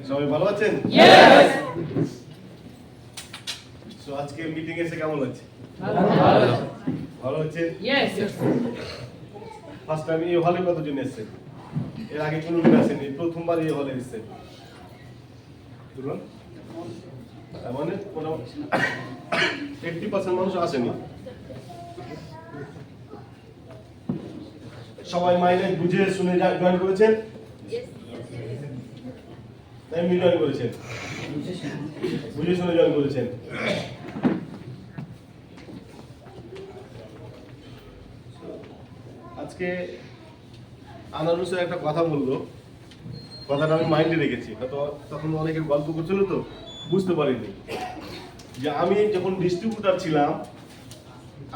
সবাই ভালো আছেন? Yes. সো আজকে মিটিং এসে কেমন লাগছে? ভালো হচ্ছে? Yes. ফার্স্ট টাইম এই হলে কতজন এসেছে? এর আগে কোনো দিন আসেনি, প্রথমবার এই হলে এসেছে। বুঝলেন? তার মানে কোনো 80% মানুষ আসেনি। সবাই মাইনে বুঝে শুনে জয়েন করেছেন? এমনি জয়েন করেছেন? বুঝে শুনে জয়েন করেছেন? আজকে আনারুস একটা কথা বললো, কথাটা আমি মাইন্ডে রেখেছি। হয়তো তখন অনেকে গল্প করছিল তো বুঝতে পারিনি যে আমি যখন ডিস্ট্রিবিউটার ছিলাম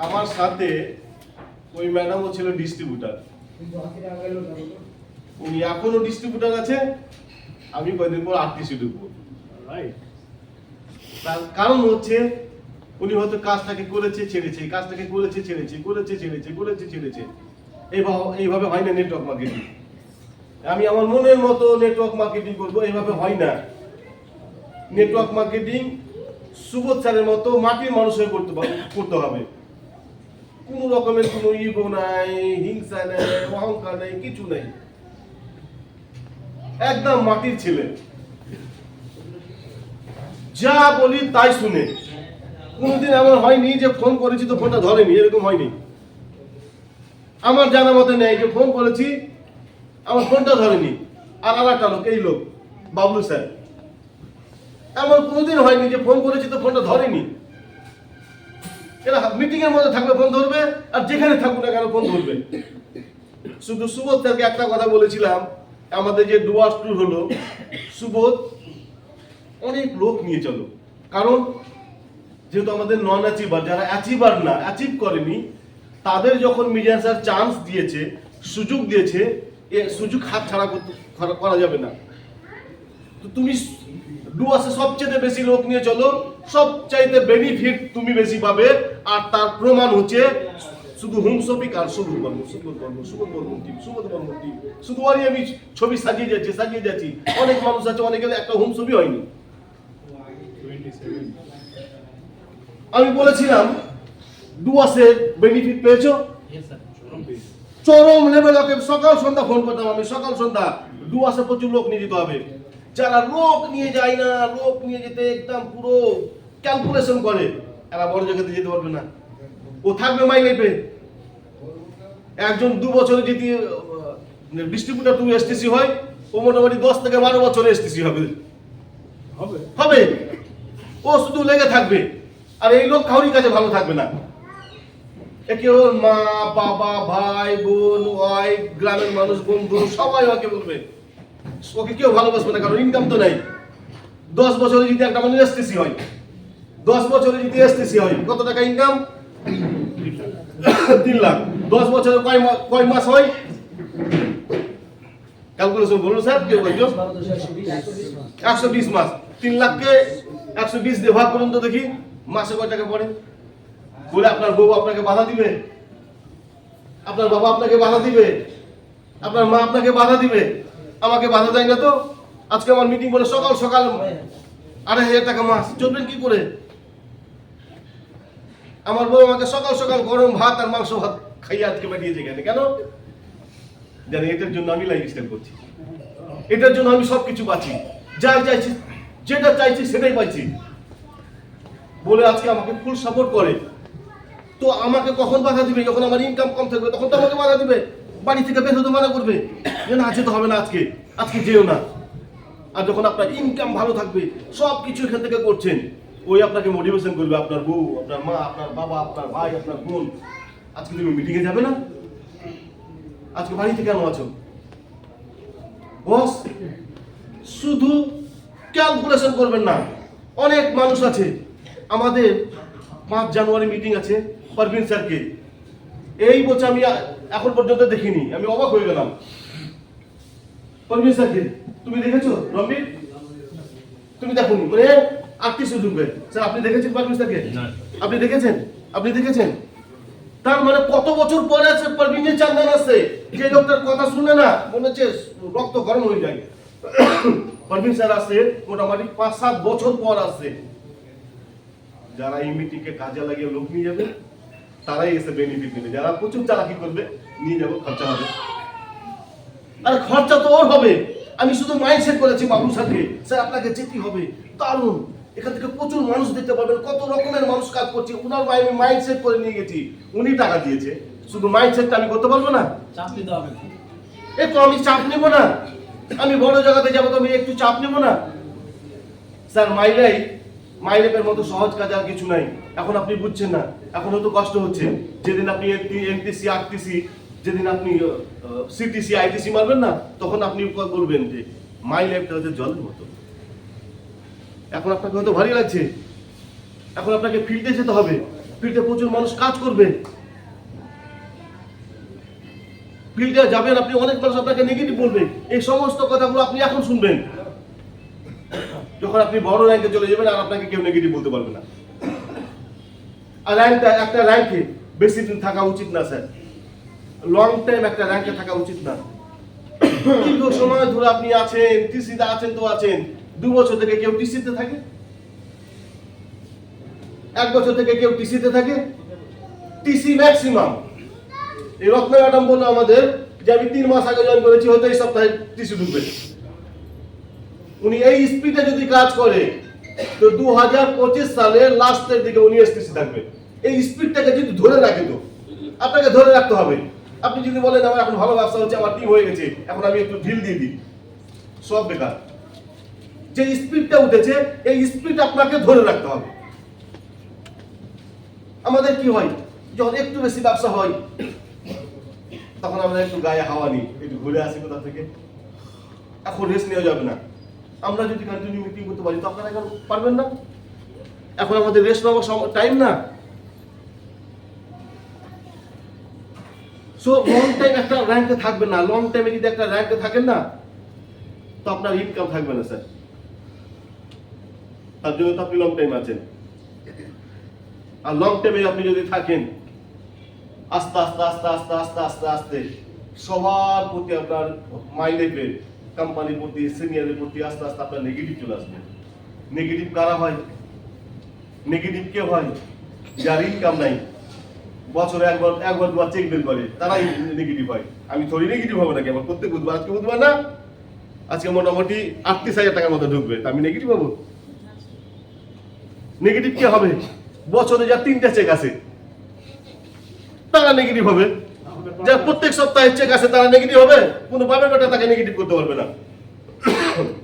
আমার সাথে ওই ম্যাডামও ছিল ডিস্ট্রিবিউটার। উনি এখনো ডিস্ট্রিবিউটার আছে, আমি কয়েকদিন পর আরটিসি ঢুকবো। তার কারণ হচ্ছে উনি হয়তো কাজটাকে করেছে ছেড়েছে, কাজটাকে করেছে ছেড়েছে, করেছে ছেড়েছে, করেছে ছেড়েছে। এইভাবে হয় না নেটওয়ার্ক মার্কেটিং। আমি আমার মনের মতো নেটওয়ার্ক মার্কেটিং করবো, এইভাবে হয় না। নেটওয়ার্ক মার্কেটিং সুবোধ স্যারের মতো মাটির মানুষের করতে হবে। কোনো রকমের কোনো ইগো নাই, হিংসা নেই, অহংকার নেই, কিছু নেই। একদম মাটির ছেলে, যা বলি তাই শুনে। কোনোদিন এমন হয়নি যে ফোন করেছি তো ফোনটা ধরেনি, এরকম হয়নি। আমার জানা মতে নেই যে ফোন করেছি আমার ফোনটা ধরেনি, আর একটা লোক, এই লোক বাবলু স্যার, এমন কোনোদিন হয়নি যে ফোন করেছি তো ফোনটা ধরেনি। এরা মিটিং এর মধ্যে থাকবে ফোন ধরবে, আর যেখানে থাকুক না কেন ফোন ধরবে। শুধু সুবোধ স্যারকে একটা কথা বলেছিলাম, আমাদের যে ডুয়ার্স ট্যুর হলো, সুবোধ অনেক লোক নিয়ে চলো। কারণ যেহেতু আমাদের নন অ্যাচিভার, যারা অ্যাচিভার না, অ্যাচিভ করেনি, তাদের যখন মিডিয়া স্যার চান্স দিয়েছে, সুযোগ দিয়েছে, এ সুযোগ হাত ছাড়া করা যাবে না। তো তুমি ডুয়ার্সে সবচেয়ে বেশি লোক নিয়ে চলো, সবচাইতে বেনিফিট তুমি বেশি পাবে। আর তার প্রমাণ হচ্ছে শুধু হোম শপিং আর শুভ কর্ম, শুধু ওরই আমি ছবি সাজিয়ে যাচ্ছি। অনেক মানুষ আছে, অনেকের একটা হোম ছবি হয়নি। আমি বলেছিলাম ডুয়ার্সের বেনিফিট পেয়েছো? চরম লেভেল। ওকে সকাল সন্ধ্যা ফোন করতাম আমি, সকাল সন্ধ্যা। ডুয়ার্সে প্রচুর লোক নিয়ে যেতে হবে। যারা লোক নিয়ে যায় না, লোক নিয়ে যেতে একদম পুরো ক্যালকুলেশন করে, এরা বড় জায়গাতে যেতে পারবে না। ও থাকবে মাইনে পেয়ে। একজন 2 বছরে যদি ডিস্ট্রিবিউটার তুমি এসটিসি হয়, ও মোটামুটি 10 থেকে 12 বছরে এসটিসি হবে। ও শুধু লেগে থাকবে, আর এই লোক কাউরির কাছে ভালো থাকবে না। একে ওর মা, বাবা, ভাই, বোন, ওয়াইফ, গ্রামের মানুষ, বন্ধু সবাই ওকে বলবে। ওকে কেউ ভালোবাসবে না, কারণ ইনকাম তো নাই। 10 বছরে যদি একটা মানুষ এসটিসি হয়, 10 বছরে যদি এসটিসি হয়, কত টাকা ইনকাম? 3 লাখ। 10 বছরে কয় মাস হয়? ক্যালকুলেশন বলুন স্যার, কেউ বলছো? 120 মাস। 3 লাখকে 120 দিয়ে ভাগ করুন তো দেখি, মাসে কয় টাকা পড়ে? বলে আপনার বউ আপনাকে বাধা দিবে, আপনার বাবা আপনাকে বাধা দিবে, আপনার মা আপনাকে বাধা দিবে। আমাকে বাধা দেয় না তো। আজকে আমার মিটিং বলে সকাল সকাল 2,500 টাকা মাস, চলবেন কি করে? আমার বউ আমাকে সকাল সকাল গরম ভাত আর মাংস ভাত খাইয়ে আজকে পাঠিয়েছে। কেন জানি? এটার জন্য আমি লাইফস্টাইল করছি, এটার জন্য আমি সবকিছু পাচ্ছি, যাই চাইছি, যেটা চাইছি সেটাই পাইছি বলে আজকে আমাকে ফুল সাপোর্ট করে। তো আমাকে কখন বাধা দিবে? যখন আমার ইনকাম কম থাকবে তখন তো আমাকে বাধা দিবে। বাড়ি থেকে বের হতে মানা করবে যে না, যেতে হবে না, আজকে যেও না। আর যখন আপনার ইনকাম ভালো থাকবে, সব কিছু এখান থেকে করছেন, ওই আপনাকে মোটিভেশন করবে। আপনার বউ, আপনার মা, আপনার বাবা, আপনার ভাই, আপনার বোন, আজকে তুমি মিটিংয়ে যাবে না? আজকে বাড়িতে কেন আছো? বস শুধু ক্যালকুলেশন করবেন না। অনেক মানুষ আছে, আমাদের 5 জানুয়ারি মিটিং আছে পারভিন স্যারকে, এই বছর আমি এখন পর্যন্ত দেখিনি, আমি অবাক হয়ে গেলাম। পারভিন স্যারকে তুমি দেখেছো? রণবীর তুমি দেখোনি? মানে আর্টিস্ট ঢুকবে স্যার, আপনি দেখেছেন পারভিন স্যারকে? আপনি দেখেছেন? তার মানে কত বছর পরে আছে পারভিনের চান্দান আছে, যে লোকটার কথা শুনে না মনে হচ্ছে রক্ত গরম হয়ে যায়। পারভিন স্যার আসছে মোটামুটি 5-7 বছর পর আসছে। যারা এই মিটিংকে কাজে লাগিয়ে লোক নিয়ে যাবে তারাই এসে বেনিফিট নেবে, যারা প্রচুর চালাকি করবে নিয়ে যাবো, খরচা হবে। আর খরচা তো ওর হবে। আমি শুধু মাইন্ডসেট করেছি বাবু স্যারকে, স্যার আপনাকে যেতে হবে, দারুণ, এখান থেকে প্রচুর মানুষ দেখতে পাবেন, কত রকমের মানুষ কাজ করছে। ওনার আমি মাইন্ডসেট করে নিয়ে গেছি, উনি টাকা দিয়েছে, শুধু মাইন্ডসেটটা আমি করতে পারবো না? চাপ নিতে হবে। একটু আমি চাপ নেবো না? আমি বড় জায়গাতে যাবো তো আমি একটু চাপ নেবো না? স্যার মাইলেপের মতো সহজ কাজ আর কিছু নাই। এখন আপনি বুঝছেন না, এখন হয়তো কষ্ট হচ্ছে। যেদিন আপনি এনটিসি আরটিসি, যেদিন আপনি সিটিসি আইটিসি মারবেন না, তখন আপনি বলবেন যে মাইলেপটা হচ্ছে জলের মতো। এখন আপনাকে হয়তো ভারী লাগছে, এখন আপনাকে ফিল্ডে যেতে হবে, ফিল্ডে প্রচুর মানুষ কাজ করবে। ফিল্ডে যাবেন আপনি, অনেক মানুষ আপনাকে নেগেটিভ বলবে। এই সমস্ত কথাগুলো আপনি এখন শুনবেন, যখন আপনি বড় র্যাঙ্কে চলে যাবেন আর আপনাকে কেউ নেগেটিভ বলতে পারবে না। আর একটা র্যাঙ্কে বেশি দিন থাকা উচিত না স্যার, লং টাইম একটা র্যাঙ্কে থাকা উচিত না। দীর্ঘ সময় ধরে আপনি আছেন, টিসিতে আছেন তো আছেন, 2 বছর থেকে কেউ টিসিতে থাকে, 1 বছর থেকে কেউ টিসিতে থাকে, টিসি ম্যাক্সিমাম। এই রত্না ম্যাডাম বললো আমাদের যে আমি 3 মাস আগে জয়েন করেছি, হয়তো এই সপ্তাহে টিসি ঢুকবে। উনি এই স্পিডে যদি কাজ করে তো 2025 সালের লাস্টের দিকে উনি এসটিসি থাকবে। এই স্পিডটাকে যদি ধরে রাখে, তো আপনাকে ধরে রাখতে হবে। আপনি যদি বলেন আমার এখন ভালো ব্যবসা হচ্ছে, আমার টিম হয়ে গেছে, এখন আমি একটু ঢিল দিয়ে দিই, সব বেকার। যে স্পিডটা উঠেছে এই স্পিড আপনাকে ধরে রাখতে হবে। আমাদের কি হয়, যখন একটু বেশি ব্যবসা হয় তখন আমরা একটু গায়ে হাওয়া নিই, একটু ঘুরে আসি কোথা থেকে। এখন রেস্ট নেওয়া যাবে না। আমরা যদি কন্টিনিউ মিটিং করতে পারি তো আপনারা এখন পারবেন না? এখন আমাদের রেস্ট নেওয়ার টাইম না। সো লং টাইম একটা র্যাঙ্কে থাকবেন না। লং টাইমে যদি একটা র্যাঙ্কে থাকেন না, তো আপনার ইনকাম থাকবে না স্যার। তার জন্য তো আপনি লং টাইম আছেন। আর লং টাইমে আপনি যদি থাকেন, আস্তে আস্তে আস্তে আস্তে আস্তে আস্তে আস্তে সবার প্রতি আপনার মাইন্ডে, কোম্পানির প্রতি, সিনিয়রের প্রতি আস্তে আস্তে আপনার নেগেটিভ চলে আসবে। নেগেটিভ কারা হয়? নেগেটিভ কে হয়? যার ইনকাম নাই, বছরে একবার 2বার চেক বের করে, তারাই নেগেটিভ হয়। আমি থোড়ি নেগেটিভ হবো নাকি? আমার প্রত্যেক বুধবার, আজকে বুধবার না, আজকে মোটামুটি 38,000 টাকার মতো ঢুকবে, আমি নেগেটিভ হবো? নেগেটিভ কে হবে? বছরে যা 3টা চেক আছে তারা নেগেটিভ হবে। যার প্রত্যেক সপ্তাহে চেক আছে তারা নেগেটিভ হবে? কোনো বাবার বেটা তাকে নেগেটিভ করতে পারবে না।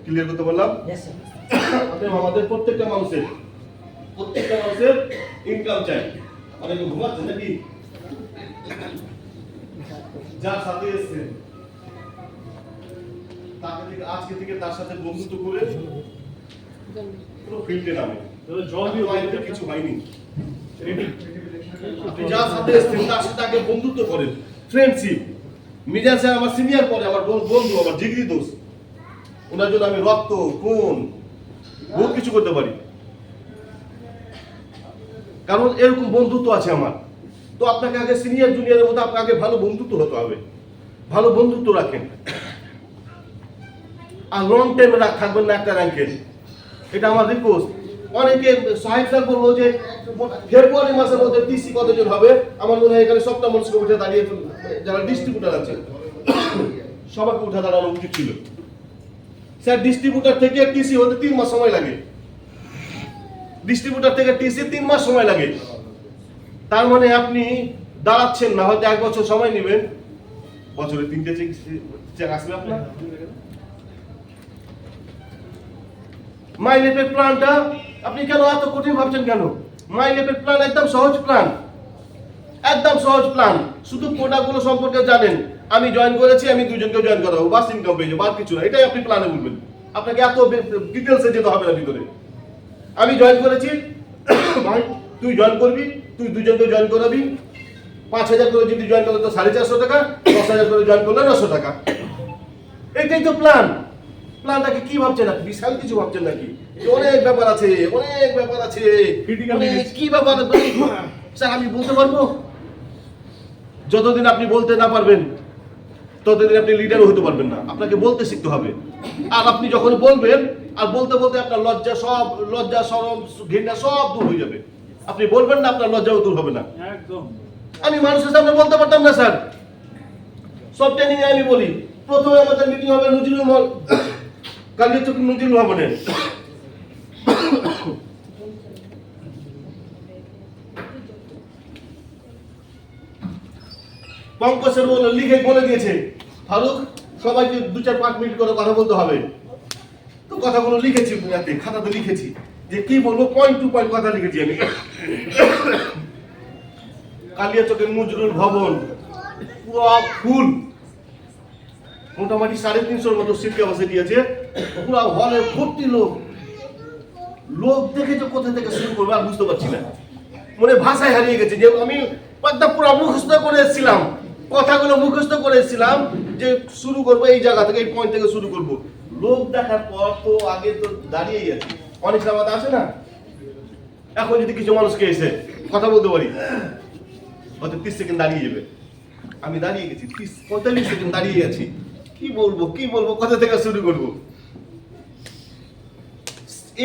ক্লিয়ার করতে বললাম? আমাদের প্রত্যেকটা মানুষের ইনকাম চাই। অনেকে ঘুমাচ্ছে নাকি? যার সাথে এসছে তাকে থেকে আজকে থেকে তার সাথে বন্ধুত্ব করে পুরো ফিল্ডে নামে। জল দিয়ে বাইরে কিছু হয়নি। আপনি যার সাথে এসছেন তার সাথে আগে বন্ধুত্ব করেন, ফ্রেন্ডশিপ। মিজান স্যার আমার সিনিয়র পরে, আমার বন্ধু, আমার জিগরি দোস্ত। ওনার জন্য আমি রক্ত, খুন, বহুত কিছু করতে পারি, কারণ এরকম বন্ধুত্ব আছে আমার। তো আপনাকে আগে সিনিয়র জুনিয়রের মতো আপনাকে আগে ভালো বন্ধুত্ব হতে হবে। ভালো বন্ধুত্ব রাখেন, আর লং টাইমে থাকবেন না একটা র্যাঙ্কে। এটা আমার রিকোয়েস্ট। অনেকে সাহেব স্যার বললো যে ফেব্রুয়ারি মাসের মধ্যে টিসি কতজন হবে। আমার মনে হয় এখানে সবটা মানুষকে উঠে দাঁড়িয়ে, যারা ডিস্ট্রিবিউটার আছে সবাইকে উঠে দাঁড়ানো উচিত ছিল। স্যার ডিস্ট্রিবিউটার থেকে টিসি হতে 3 মাস সময় লাগে। ডিস্ট্রিবিউটার থেকে টিসি 3 মাস সময় লাগে। তার মানে আপনি দাঁড়াচ্ছেন না, হয়তো 1 বছর সময় নেবেন, বছরে 3টে চেক আসবে আপনার। মাইলেপের প্ল্যানটা আপনি কেন এত কঠিন ভাবছেন কেন? মাইলেপের প্ল্যান একদম সহজ প্ল্যান, একদম সহজ প্ল্যান। শুধু প্রোডাক্টগুলো সম্পর্কে জানেন। আমি জয়েন করেছি, আমি 2 জনকে জয়েন করাবো, বাস ইনকাম পেয়ে যাবো, আর কিছু না। এটাই আপনি প্ল্যানে বলবেন। আপনাকে এত ডিটেলসে যেতে হবে না ভিতরে। আমি জয়েন করেছি, ভাই তুই জয়েন করবি, তুই 2 জনকে জয়েন করাবি, 5,000 করে যদি জয়েন করে তো 450 টাকা, 10,000 করে জয়েন করলে 900 টাকা। এটাই তো প্ল্যান। প্ল্যানটাকে কি ভাবছেন আপনি? বিশাল কিছু ভাবছেন নাকি? অনেক ব্যাপার আছে, অনেক ব্যাপার আছে। কি ব্যাপার স্যার আমি বলতে পারবো? যতদিন আপনি বলতে না পারবেন ততদিন আপনি লিডারও হতে পারবেন না। আপনাকে বলতে শিখতে হবে। আর আপনি যখন বলবেন আর বলতে বলতে আপনার লজ্জা শরম ঘৃণা সব দূর হয়ে যাবে। আপনি বলবেন না, আপনার লজ্জাও দূর হবে না। একদম। আমি মানুষের সামনে বলতে পারতাম না স্যার, সব ট্রেনিং আমি বলি। প্রথমে আমাদের মিটিং হবে নজরুল মহল, কালিয়াচক নজরুল ভবনে। পঙ্কজ স্যার লিখে বলে দিয়েছে, ফারুক সবাইকে 2-4-5 মিনিট করে কথা বলতে হবে। তো কথাগুলো লিখেছি, খাতাতে লিখেছি যে কি বলবো, পয়েন্ট টু পয়েন্ট কথা লিখেছি আমি। কালিয়াচকের নজরুল ভবন পুরো ফুল, মোটামুটি 350 মতো সিট ক্যাপাসিটি আছে। পুরো হলে ভর্তি লোক দেখে যে কোথা থেকে শুরু করবে আর বুঝতে পারছি না, মনে ভাষায় হারিয়ে গেছে। যে আমি একদম পুরো মুখস্থ করে এসেছিলাম, কথাগুলো মুখস্থ করে এসেছিলাম যে শুরু করবো এই জায়গা থেকে, এই পয়েন্ট থেকে শুরু করবো। লোক দেখার পর তো আগে তো দাঁড়িয়েই আছে, অনেক জায়গাতে আসে না। এখন যদি কিছু মানুষকে এসে কথা বলতে পারি, হয়তো 30 সেকেন্ড দাঁড়িয়ে যাবে। আমি দাঁড়িয়ে গেছি 45 সেকেন্ড দাঁড়িয়ে গেছি। কি বলবো কোথা থেকে শুরু করবো?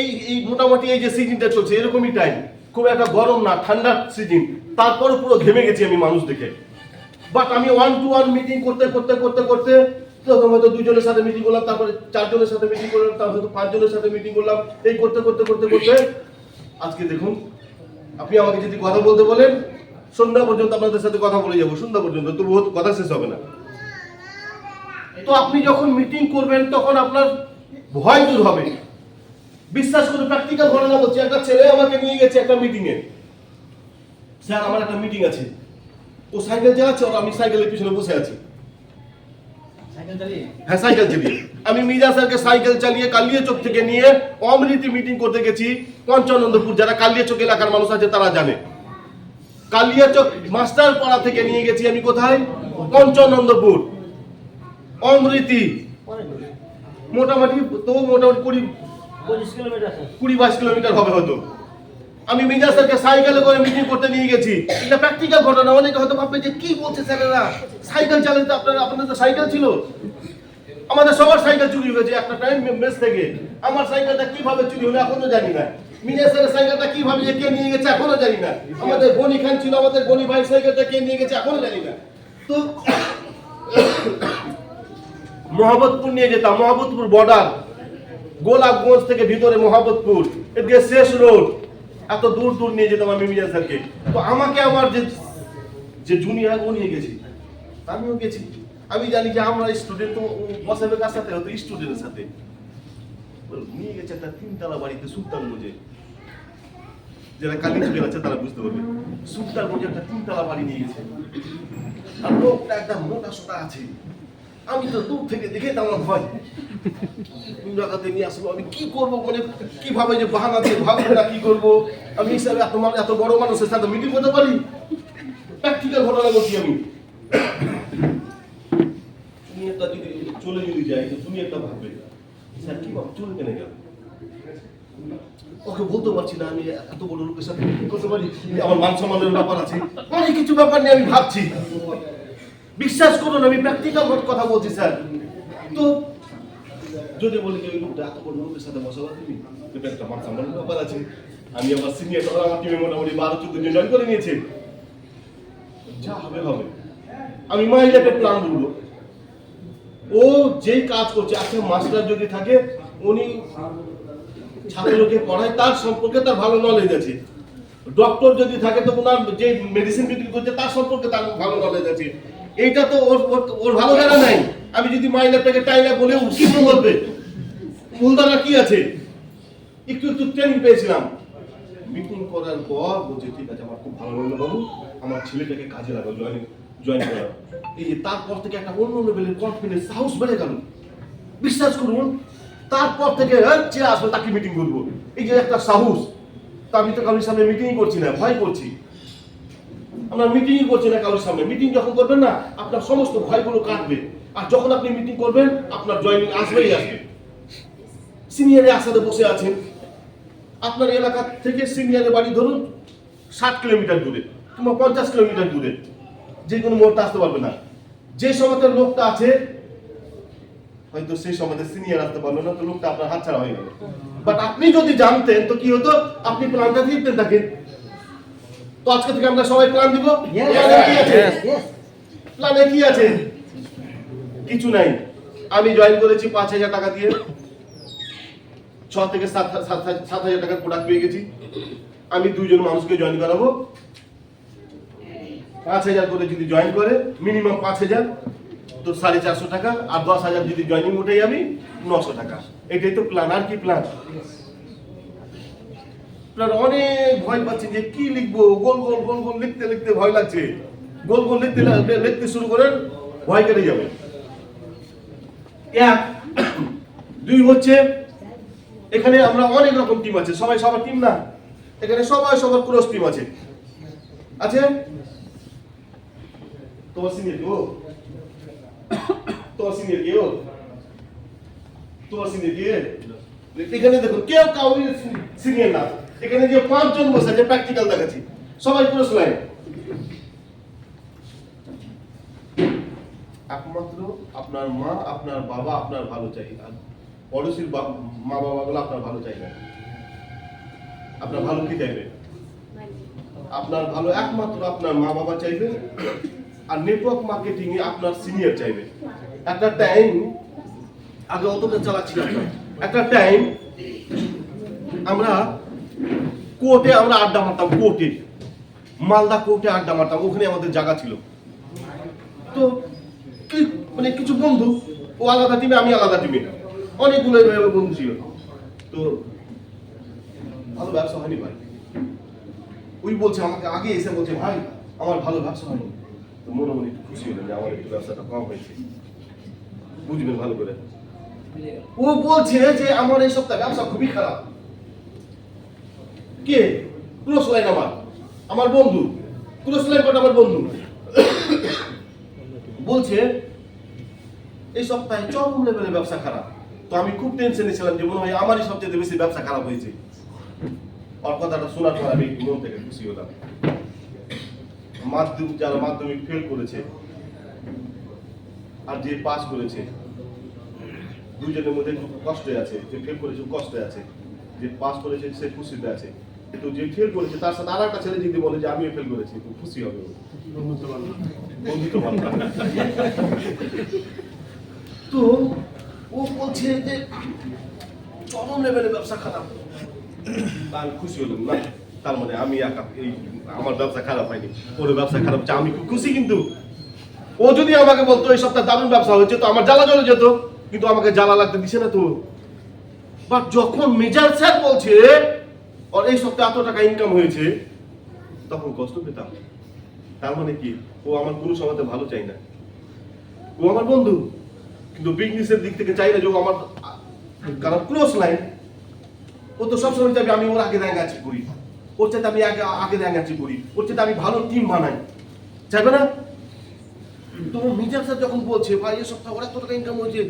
এই মোটামুটি এই যে সিজনটা চলছে এরকমই টাইম, খুব একটা গরম না, ঠান্ডার সিজন। তারপরে পুরো ঘেমে গেছি আমি মানুষ দেখে। বাট আমি 1-to-1 মিটিং করতে প্রথম হয়তো 2 জনের সাথে মিটিং করলাম, তারপরে 4 জনের সাথে মিটিং করলাম, তারপর হয়তো 5 জনের সাথে মিটিং করলাম। এই করতে আজকে দেখুন, আপনি আমাকে যদি কথা বলতে বলেন, সন্ধ্যা পর্যন্ত আপনাদের সাথে কথা বলে যাবো, সন্ধ্যা পর্যন্ত, তবুও কথা শেষ হবে না। তো আপনি যখন মিটিং করবেন তখন আপনার ভয় দূর হবে। বিশ্বাস করে প্র্যাকটিক্যাল ঘটনা বলছি। একটা ছেলে আমাকে নিয়ে গেছে একটা মিটিং এ, স্যার আমার একটা মিটিং আছে। ও সাইকেল চালাচ্ছে আর আমি সাইকেলের পিছনে বসে আছি। হ্যাঁ, সাইকেল চালিয়ে আমি মির্জা স্যারকে সাইকেল চালিয়ে কালিয়াচক থেকে নিয়ে অমৃতি মিটিং করতে গেছি পঞ্চানন্দপুর। যারা কালিয়াচক এলাকার মানুষ আছে তারা জানে, কালিয়াচক মাস্টার পাড়া থেকে নিয়ে গেছি আমি কোথায়, পঞ্চানন্দপুর অমৃতি। মোটামুটি 20-22 কিলোমিটার হবে হয়তো। আমি মির্জা স্যারকে সাইকেলে করে মিটিং করতে নিয়ে গেছি। এটা প্র্যাকটিক্যাল ঘটনা। অনেকে হয়তো ভাববে যে কি বলছে স্যারেরা, সাইকেল চালাতে আপনাদের তো সাইকেল ছিল। আমাদের সবার সাইকেল চুরি হয়েছে একটা টাইম মেস থেকে। আমার সাইকেলটা কিভাবে চুরি হলো এখনো জানি না। মির্জা স্যারের সাইকেলটা কিভাবে কে নিয়ে গেছে এখনো জানি না। আমাদের গনি খান ছিল, আমাদের গনি ভাই সাইকেলটা কে নিয়ে গেছে এখনো জানি না। তো মোহাম্মদপুর নিয়ে যেতাম, মোহাম্মদপুর বর্ডার, গোলাপগঞ্জ থেকে ভিতরে মোহাম্মদপুর, এদিকে শেষ রোড, এত দূর নিয়ে যেতাম আমি মির্জা স্যারকে। তো আমাকে আমার যে জুনিয়র ও নিয়ে গেছি, আমিও গেছি। আমি জানি যে আমরা স্টুডেন্ট, তো বসাবে কার সাথে, হয়তো স্টুডেন্টের সাথে। নিয়ে গেছে একটা 3 তলা বাড়িতে সুলতানগঞ্জে। যারা কালিয়াচকে আছে তারা বুঝতে পারবে, সুলতানগঞ্জে একটা 3 তলা বাড়ি নিয়ে গেছে। আর লোকটা একটা মোটা সোটা আছে। আমি তো দূর থেকে দেখে আমার ভয়, জায়গাতে নিয়ে আসবো। আমি কি করবো, মানে কিভাবে যে বাহানা দিয়ে ভাববো না কি করবো। আমি হিসাবে এত বড় মানুষের সাথে মিটিং করতে পারি? প্র্যাকটিক্যাল ঘটনা বলছি আমি। তুমি একটা যদি চলে যায় তো তুমি একটা ভাববে, স্যার কি ভাব চলে কেন গেল? ওকে বলতে পারছি না আমি এত বড় লোকের সাথে মিটিং করতে পারি, আমার মান সম্মানের ব্যাপার আছে, অনেক কিছু ব্যাপার নিয়ে আমি ভাবছি। বিশ্বাস করুন আমি প্র্যাকটিক্যাল কথা বলছি স্যার। তো যদি বলি যে ওই লোকটা এত বড় লোকের সাথে বসাবা, তুমি এটা একটা মান সম্মানের ব্যাপার আছে। আমি আমার সিনিয়র, আমার টিমে মোটামুটি 12-14 জন জয়েন করে নিয়েছে। যা হবে হবে। আমি মাইলেটের প্ল্যান বলবো, ও যেই কাজ করছে, আচ্ছা মাস্টার যদি থাকে উনি ছাত্রকে পড়ায়, তার সম্পর্কে তার ভালো নলেজ আছে। ডক্টর যদি থাকে তো ওনার যে মেডিসিন বিক্রি করছে তার সম্পর্কে তার ভালো নলেজ আছে। এইটা তো ওর ভালো জানা নাই। আমি যদি মাইলেটটাকে টাইলা বলে কি বলবে, ফুলদানা কি আছে, একটু ট্রেনিং পেয়েছিলাম। মিটিং করার পর বলছে ঠিক আছে, আমার খুব ভালো লাগলো বাবু, আমার ছেলেটাকে কাজে লাগাও, জয়েন করা। এই যে তারপর থেকে একটা অন্য লেভেলের কনফিডেন্স, সাহস বেড়ে গেল। বিশ্বাস করুন, তারপর থেকে হচ্ছে আসলে তাকে মিটিং করবো, এই যে একটা সাহস। তা আমি তো কারোর সামনে মিটিংই করছি না, ভয় করছি। আমরা মিটিংই করছি না কারোর সামনে। মিটিং যখন করবেন না, আপনার সমস্ত ভয়গুলো কাটবে। আর যখন আপনি মিটিং করবেন, আপনার জয়েনিং আসবেই আসবে। সিনিয়রে আসাতে বসে আছেন, আপনার এলাকা থেকে সিনিয়রের বাড়ি ধরুন 60 কিলোমিটার দূরে কিংবা 50 কিলোমিটার দূরে, যে কোনো মুহূর্তে আসতে পারবে না। যে সময়তে লোকটা আছে হয়তো সেই সময়তে সিনিয়র আসতে পারলো না, তো লোকটা আপনার হাতছাড়া হয়ে গেল। বাট আপনি যদি জানতেন তো কি হতো, আপনি প্ল্যানটা দিতেন তাকে। তো আজকে থেকে আমরা সবাই প্ল্যান দিব। প্ল্যানে কি আছে? কিছু নাই। আমি জয়েন করেছি 5,000 টাকা দিয়ে, 6 থেকে 7,000 টাকার প্রোডাক্ট পেয়ে গেছি। আমি 2 জন মানুষকে জয়েন করাবো। 5,000 করে যদি জয়েন করে মিনিমাম 5,000 তো 450 টাকা, আর 10,000 যদি জয়েনিং উঠে আমি 900 টাকা। এটাই তো প্ল্যান। আর কি প্ল্যান? আপনারা অনেক ভয় পাচ্ছেন যে কি লিখবো, গোল গোল গোল গোল লিখতে লিখতে ভয় লাগছে। গোল গোল লিখতে শুরু করেন, ভয় কেটে যাবে। 1 2 হচ্ছে এখানে আমরা অনেক রকম টিম আছে, সবাই সবার টিম না। এখানে সবাই সবার ক্রস টিম আছে। তোমার সিনিয়র কেউ? তোমার সিনিয়র কেউ? তোমার সিনিয়র কে? এখানে দেখুন কেউ কাউরি সিনিয়র না। এখানে যে 5 জন বসে আছে, প্র্যাকটিক্যাল দেখাচ্ছি, সবাই ক্রস লাইন। একমাত্র আপনার মা, আপনার বাবা আপনার ভালো চাই, আর পড়োশির মা বাবা গুলো আপনার ভালো চাই না। আপনার ভালো কি চাইবে? আপনার ভালো একমাত্র আপনার মা বাবা চাইবে, আর নেটওয়ার্ক মার্কেটিং এ আপনার সিনিয়র চাইবে। একটা টাইম আগে অতটা চালাচ্ছিলাম না। একটা টাইম আমরা কোর্টে আমরা আড্ডা মারতাম, কোর্টে মালদা কোর্টে আড্ডা মারতাম, ওখানে আমাদের জায়গা ছিল। তো মানে কিছু বন্ধু, ও আলাদা টিমে আমি আলাদা টিমে, অনেকগুলো বন্ধু ছিল। তো ভালো ব্যবসা হয়নি ভাই। ওই বলছে আমাকে আগে এসে বলছে, ভাই আমার ভালো ব্যবসা হয়নি। তো মনে মনে একটু খুশি হলেন যে আমার একটু ব্যবসাটা কম হয়েছে। বুঝবেন ভালো করে। ও বলছে যে আমার এই সপ্তাহে ব্যবসা খুবই খারাপ। কে? ক্লোজ লাইন আমার বন্ধু। ক্লোজ লাইন কোটা আমার বন্ধু বলছে এই সপ্তাহে চরম লেভেলে ব্যবসা খারাপ। তো আমি খুব টেনশনে ছিলাম যে মনে হয় আমারই সবচেয়ে বেশি ব্যবসা খারাপ হয়েছে। ওর কথাটা শোনার পর আমি মন থেকে খুশি হলাম। যারা মাধ্যমিক ফেল করেছে আর যে পাস করেছে, দুজনের মধ্যে কষ্টে আছে। যে ফেল করেছে কষ্টে আছে, যে পাস করেছে সে খুশিতে আছে। তো যে ফেল করেছে তার সাথে আর একটা ছেলে যদি বলে যে আমিও ফেল করেছি, খুব খুশি হবে। বন্ধুত্ব বান্ধব। তো ও বলছে যে চরম লেভেলে ব্যবসা খারাপ। আমি খুশি হলাম না, তার মানে আমি একা এই আমার ব্যবসা খারাপ হয়নি, ওর ব্যবসা খারাপ হচ্ছে, আমি খুব খুশি। কিন্তু ও যদি আমাকে বলতো এই সপ্তাহে দারুণ ব্যবসা হয়েছে, তো আমার জ্বালা জ্বলে যেত। কিন্তু আমাকে জ্বালা লাগতে দিছে না তো। বাট যখন মেজর স্যার বলছে ওর এই সপ্তাহে এত টাকা ইনকাম হয়েছে, তখন কষ্ট পেতাম। তার মানে কি, ও আমার কোনো সময়তে ভালো চাই না। ও আমার বন্ধু, কিন্তু বিজনেসের দিক থেকে চাই না যে ও আমার, কারণ ক্লোজ লাইন। ও তো সবসময় চাইবে আমি ওর আগে র্যাঙ্ক করি, ওর চাইতে আমি আগে র্যাঙ্ক করি, ওর চাইতে আমি ভালো টিম বানাই, চাইবে না? তোমার মিজান স্যার যখন বলছে ভাই এই সপ্তাহে ওর এত টাকা ইনকাম হয়েছে,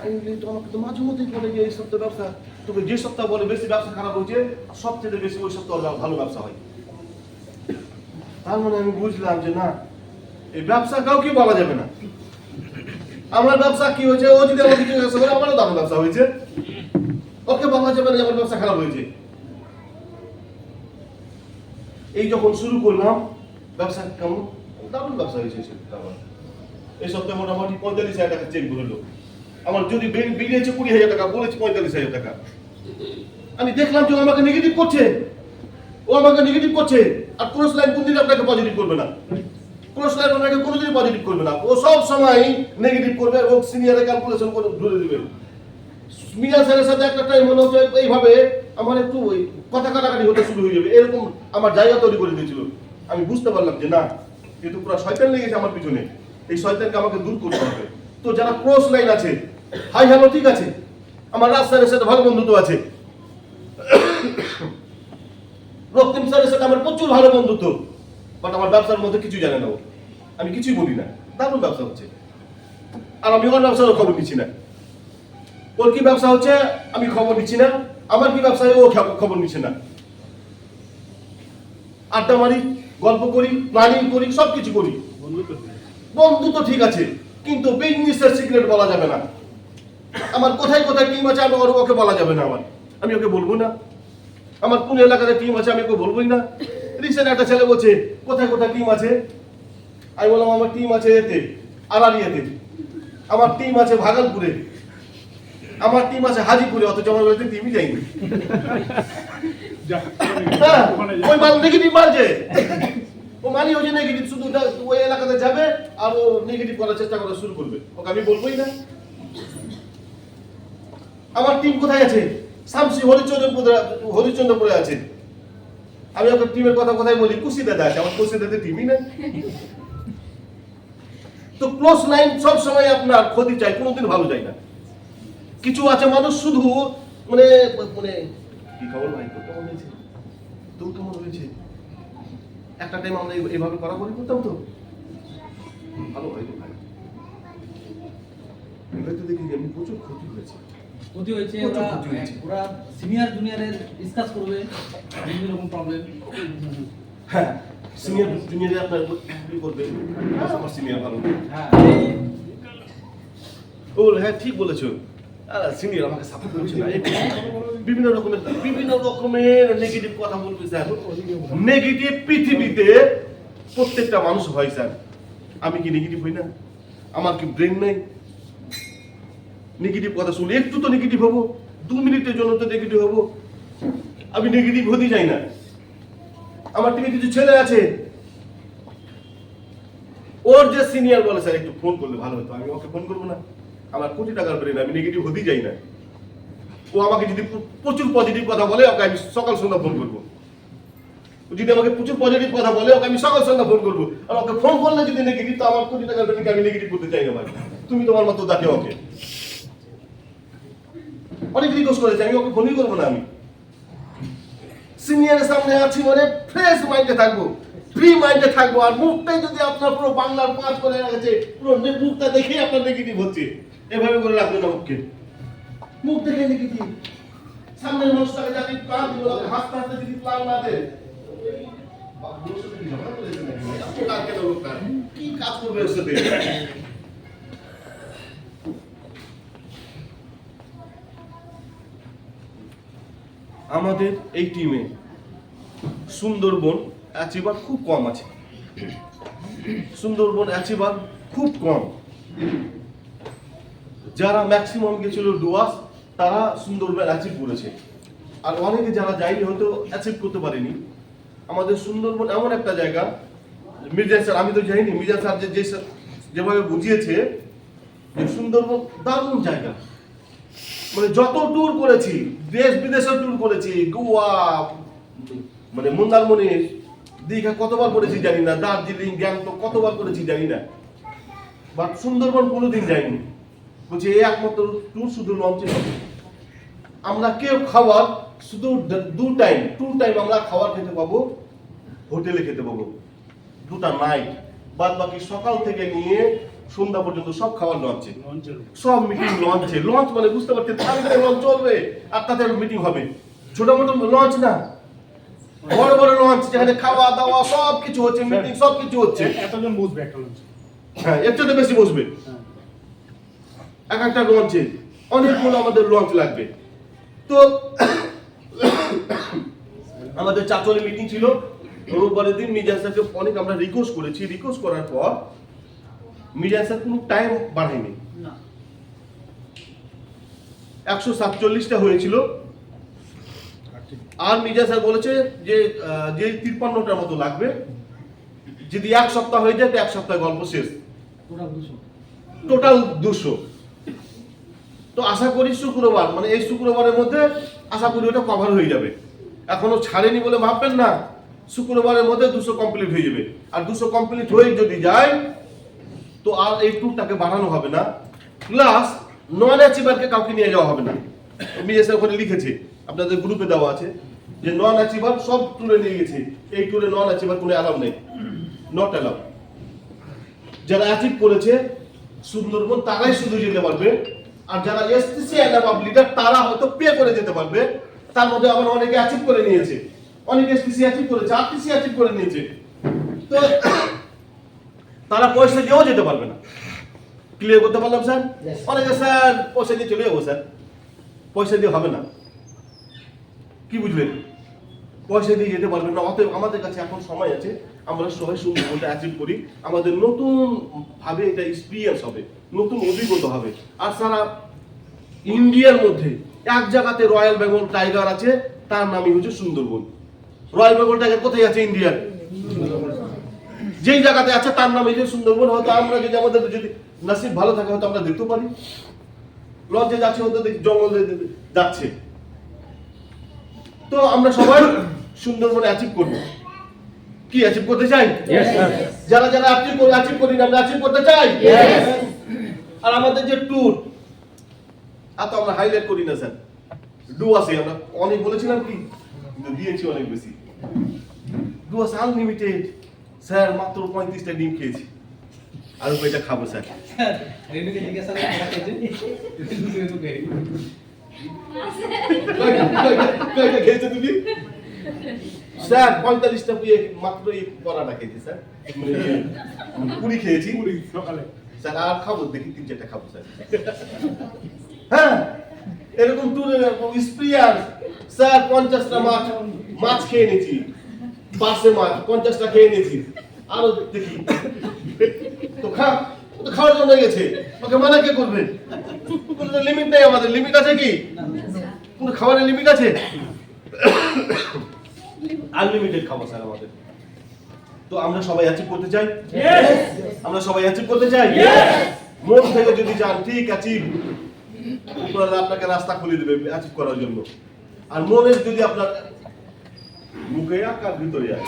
আমি তো আমাকে তো মাঝে মধ্যেই বলে যে এই সপ্তাহে ব্যবসা, তোকে যে সপ্তাহ বলে বেশি ব্যবসা খারাপ হয়েছে, সবচেয়ে বেশি ওই সপ্তাহ ভালো ব্যবসা হয়। তার মানে আমি বুঝলাম যে না, এই ব্যবসা কাউকে বলা যাবে না। আমার ব্যবসা কি হয়েছে, ও যদি আমাকে জিজ্ঞাসা করে আমারও দারুণ ব্যবসা হয়েছে, ওকে বলা যাবে না যে আমার ব্যবসা খারাপ হয়েছে। এই যখন শুরু করলাম ব্যবসা, কেমন দারুণ ব্যবসা হয়েছে। এই সপ্তাহে মোটামুটি 45,000 টাকা চেক করলো আমার। যদি বেরিয়েছে 20,000 টাকা, বলেছে 45,000 টাকা। আমি দেখলাম যে ও আমাকে নেগেটিভ করছে, আর ক্রস লাইন কোনদিন আপনাকে পজিটিভ করবে না। ক্রস লাইন আপনাকে কোনোদিনই পজিটিভ করবে না, ও সব সময় নেগেটিভ করবে এবং সিনিয়রে ক্যালকুলেশন করে ধরে দিবে। মিজান স্যারের সাথে একটা টাইম মনে হচ্ছে এইভাবে আমার একটু ওই কথা কাটাকাটি হতে শুরু হয়ে যাবে, এরকম আমার জায়গা তৈরি করে দিয়েছিল। আমি বুঝতে পারলাম যে না, কিন্তু পুরো শয়তান লেগেছে আমার পিছনে, এই শয়তানকে আমাকে দূর করতে হবে। তো যারা ক্রস লাইন আছে, হাই হ্যালো ঠিক আছে, আমার রাজ স্যারের সাথে ভালো বন্ধুত্ব আছে, রক্তিম স্যারের সাথে আমার প্রচুর ভালো বন্ধুত্ব, বাট আমার ব্যবসার মধ্যে কিছু জানে না ও, আমি কিছুই বলি না, দারুণ ব্যবসা হচ্ছে, আর আমি ওর ব্যবসারও খবর নিচ্ছি না। ওর কি ব্যবসা হচ্ছে আমি খবর নিচ্ছি না, আমার কি ব্যবসা ও খবর নিচ্ছে না। আড্ডা মারি, গল্প করি, প্ল্যানিং করি, সবকিছু করি, বন্ধু তো ঠিক আছে, কিন্তু বিজনেসের সিক্রেট বলা যাবে না। আমার কোথায় কোথায় টিম আছে আমি ওকে বলা যাবে না, আমি ওকে বলবো না। আমার কোন এলাকাতে টিম আছে আমি ওকে বলবোই না। রিসেন্ট একটা ছেলে বলছে কোথায় কোথায় টিম আছে, আমি বললাম আমার টিম আছে এতে আড়ালিয়াতে, আমার টিম আছে ভাগলপুরে, আমার টিম আছে হাজিপুরে, অথচ আমার বলতে টিমই যাইনি। ওই মাল নেগেটিভ মানছে, ও মানি হচ্ছে নেগেটিভ, শুধু ওই এলাকাতে যাবে আর ও নেগেটিভ করার চেষ্টা করা শুরু করবে, ওকে আমি বলবোই না। আমার টিম কোথায় আছে? শামসি হরিচন্দ্রপুরে আছে। আমি ওকে টিমের কথা কোথায় বলি? কুশিদাদা আছে, আমার কুশিদাতে টিমই নেই। তো ক্লোজ লাইন সব সময় আপনার ক্ষতি চাই, কোনোদিন ভালো যায় না। কিছু আছে মানুষ শুধু মানে মানে কি খবর ভাই, তো কেমন হয়েছে, তো কেমন হয়েছে, একটা টাইম আমরা এইভাবে করাকরি করতাম, তো ভালো হয় তো ভাই। এবার তো দেখি এমনি প্রচুর ক্ষতি হয়েছে। ওরা সিনিয়র জুনিয়রের ডিসকাস করবে বিভিন্ন রকম প্রবলেম। হ্যাঁ, সিনিয়র জুনিয়রে আপনার কি করবে, আমার সিনিয়র ভালো। হ্যাঁ ও হ্যাঁ ঠিক বলেছো, সিনিয়র আমাকে সাপোর্ট করছে না, বিভিন্ন রকমের নেগেটিভ কথা বলবে স্যার। নেগেটিভ পৃথিবীতে প্রত্যেকটা মানুষ হয় স্যার, আমি কি নেগেটিভ হই না? আমার কি ব্রেন নেই? নেগেটিভ কথা শুনলে একটু তো নেগেটিভ হবো, 2 মিনিটের জন্য তো নেগেটিভ হবো, আমি নেগেটিভ হতে যাই না। আমার টিমে কিছু ছেলে আছে, ওর যে সিনিয়র বলে স্যার একটু ফোন করলে ভালো হতো, আমি ওকে ফোন করবো না? আমার কোটি টাকার ব্রেন, আমি নেগেটিভ হতেই যাই না। ও আমাকে যদি প্রচুর পজিটিভ কথা বলে ওকে আমি সকাল সন্ধ্যা ফোন করবো, যদি আমাকে প্রচুর পজিটিভ কথা বলে ওকে আমি সকাল সন্ধ্যা ফোন করবো। আর ওকে ফোন করলে যদি নেগেটিভ, তো আমার কোটি টাকার ব্রেনকে আমি নেগেটিভ করতে চাই না ভাই। তুমি তোমার মতো দেখে ওকে অনেক রিকোয়েস্ট করেছে, আমি ওকে ফোনই করবো না। আমি সিনিয়রের সামনে আছি মানে ফ্রেশ মাইন্ডে থাকবো, ফ্রি মাইন্ডে থাকবো। আর মুখটাই যদি আপনার পুরো বাংলার পাঁচ করে গেছে, পুরো মুখটা দেখেই আপনার নেগেটিভ হচ্ছে, এভাবে করে রাখবেন না মুখকে। মুখ দেখে নেগেটিভ, সামনের মানুষটাকে যদি প্ল্যান দিল, হাসতে হাসতে যদি প্ল্যান না দেয়, কি কাজ করবে ওর সাথে? আমাদের এই টিমে সুন্দরবন অ্যাচিভার খুব কম আছে, সুন্দরবন অ্যাচিভার খুব কম। যারা ম্যাক্সিমাম গেছিল ডুয়ার্স, তারা সুন্দরবন অ্যাচিভ করেছে, আর অনেকে যারা যায়নি হয়তো অ্যাচিভ করতে পারেনি। আমাদের সুন্দরবন এমন একটা জায়গা, মির্জা স্যার, আমি তো যাইনি, মির্জা স্যার যেভাবে বুঝিয়েছে যে সুন্দরবন দারুণ জায়গা। মানে যত ট্যুর করেছি, দেশ বিদেশের ট্যুর করেছি, গোয়া, মানে মন্দারমণি, দীঘা কতবার করেছি জানি না, দার্জিলিং, গ্যাংটক কতবার করেছি জানি না, বাট সুন্দরবন কোনোদিন যাইনি। বলছি এই একমাত্র ট্যুর শুধু লঞ্চে হবে। আমরা কেউ খাবার শুধু 2 টাইম আমরা খাবার খেতে পাবো, হোটেলে খেতে পাবো 2টা নাইট, বাদ বাকি সকাল থেকে নিয়ে সন্ধ্যা পর্যন্ত সব খাবার লঞ্চে, সব মিটিং লঞ্চে। লঞ্চ মানে বুঝতে পারছেন, লঞ্চ চলবে আর তাতে মিটিং হবে। ছোট মোটো লঞ্চ না, বড় বড় লঞ্চ, যেখানে খাওয়া দাওয়া সব কিছু হচ্ছে, মিটিং সব কিছু হচ্ছে। এতজন বসবে একটা লঞ্চে? হ্যাঁ, এর চেয়ে বেশি বসবে এক একটা লঞ্চে, অনেকগুলো আমাদের লঞ্চ লাগবে। তো আমাদের চাচলে মিটিং ছিল রোববারের দিন। মিজান স্যারকে অনেক আমরা রিকোয়েস্ট করেছি, রিকোয়েস্ট করার পর মিজান স্যার কোনো টাইম বাড়ায়নি। 147টা হয়েছিল, আর মিজান স্যার বলেছে যে 53টার মতো লাগবে, যদি 1 সপ্তাহ হয়ে যায় তো 1 সপ্তাহে গল্প শেষ, টোটাল 200। তো আশা করি শুক্রবার, মানে এই শুক্রবারের মধ্যে আশা করি ওটা কভার হয়ে যাবে। এখনো ছাড়েনি বলে ভাববেন না, শুক্রবারের মধ্যে 200 কমপ্লিট হয়ে যাবে। আর 200 কমপ্লিট হয়ে যদি যায় তো আর এই ট্যুরটাকে বাড়ানো হবে না, প্লাস নন অ্যাচিভারকে কাউকে নিয়ে যাওয়া হবে না। মিজে স্যার ওখানে লিখেছে, আপনাদের গ্রুপে দেওয়া আছে যে নন অ্যাচিভার সব ট্যুরে নিয়ে গেছে, এই ট্যুরে নন অ্যাচিভার কোনো অ্যালাউ নেই, নট অ্যালাউ। যারা অ্যাচিভ করেছে সুন্দরবন তারাই শুধু যেতে পারবে, আর যারা এসটিসি অ্যালাউ লিডার তারা হয়তো পে করে যেতে পারবে। তার মধ্যে আবার অনেকে অ্যাচিভ করে নিয়েছে, অনেকে এসটিসি অ্যাচিভ করেছে, আরটিসি অ্যাচিভ করে নিয়েছে। তো তারা পয়সা দিয়েও যেতে পারবে না। ক্লিয়ার করতে পারলাম স্যার? অনেকে স্যার পয়সা দিয়ে চলে যাবো স্যার, পয়সা দিয়ে হবে না, কি বুঝলেন? পয়সা দিয়ে যেতে পারবেন না। অতএব আমাদের কাছে এখন সময় আছে, আমরা সবাই সুন্দরবনটা অ্যাচিভ করি। আমাদের নতুন ভাবে এটা এক্সপিরিয়েন্স হবে, নতুন অভিজ্ঞতা হবে। আর সারা ইন্ডিয়ার মধ্যে এক জায়গাতে রয়্যাল বেঙ্গল টাইগার আছে, তার নামই হচ্ছে সুন্দরবন। রয়্যাল বেঙ্গল টাইগার কোথায় আছে? ইন্ডিয়ার। যেই জায়গাতে আছে তার নাম এই যে সুন্দরবন। হয়তো আমরা যদি আমাদের যদি নসিব ভালো থাকে হয়তো আমরা দেখতে পারি, লঞ্চে যাচ্ছে হয়তো জঙ্গলে যাচ্ছে। তো আমরা সবাই সুন্দরবনে অ্যাচিভ করব। কি অ্যাচিভ করতে চাই? যারা যারা অ্যাচিভ করি না, আমরা অ্যাচিভ করতে চাই। আর আমাদের যে ট্যুর এত আমরা হাইলাইট করি না স্যার, ডু আছে, আমরা অনেক বলেছিলাম কি, কিন্তু দিয়েছি অনেক বেশি। ডু আছে আনলিমিটেড স্যার, মাত্র 35টা ডিম খেয়েছি, আর এটা খাবো স্যার। স্যার রেনুকে জিজ্ঞাসা করে ওরা খেয়েছে দুটো তো খেয়ে কয়টা খেয়েছো তুমি? স্যার 45টা পুয়ে মাত্র এই পরাটা খেয়েছি স্যার, পুরি খেয়েছি সকালে স্যার, আর খাবো দেখি 3-4টা খাবো স্যার। হ্যাঁ, এরকম ট্যুরের এক্সপেরিয়েন্স স্যার। 50টা মাছ খেয়ে নিয়েছি, 5 মাছ 50টা খেয়ে নিয়েছি, আরো দেখি তো খাওয়ার জন্য গেছে, ওকে মানা কে করবে? কোনো লিমিট নেই আমাদের। লিমিট আছে কি? কোনো খাবারের লিমিট আছে? আনলিমিটেড খাবো স্যার আমাদের। তো আমরা সবাই অ্যাচিভ করতে চাই। আমরা সবাই অ্যাচিভ করতে চাই। মন থেকে যদি যান, ঠিক অ্যাচিভ, উপরওয়ালা আপনাকে রাস্তা খুলে দেবে অ্যাচিভ করার জন্য। আর মনে যদি আপনার মুখে আকার ভিতরে যায়,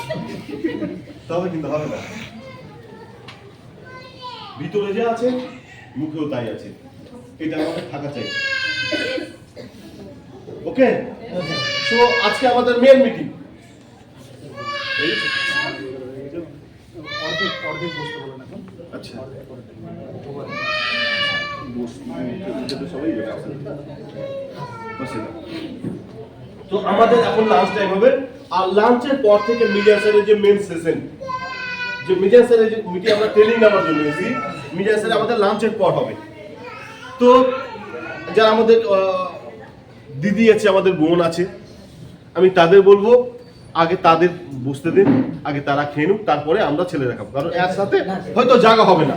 তবে কিন্তু হবে না। ভিতরে যে আছে মুখেও তাই আছে, এটা আমাদের থাকা চাই। ওকে, সো আজকে আমাদের মেন মিটিং। আচ্ছা, তো আমাদের এখন লাঞ্চ টাইম হবে। আর লাঞ্চের পর থেকে মিডিয়া স্যারের যে মেন সেশন, যে মিডিয়া স্যারের যে মিটিং আমরা ট্রেনিং নেওয়ার জন্য এসেছি, মিডিয়া স্যার আমাদের লাঞ্চের পর হবে। তো যারা আমাদের দিদি আছে, আমাদের বোন আছে, আমি তাদের বলবো আগে তাদের বুঝতে দিন, আগে তারা খেয়ে নিক, তারপরে আমরা ছেলে রাখাবো, কারণ এর সাথে হয়তো জায়গা হবে না।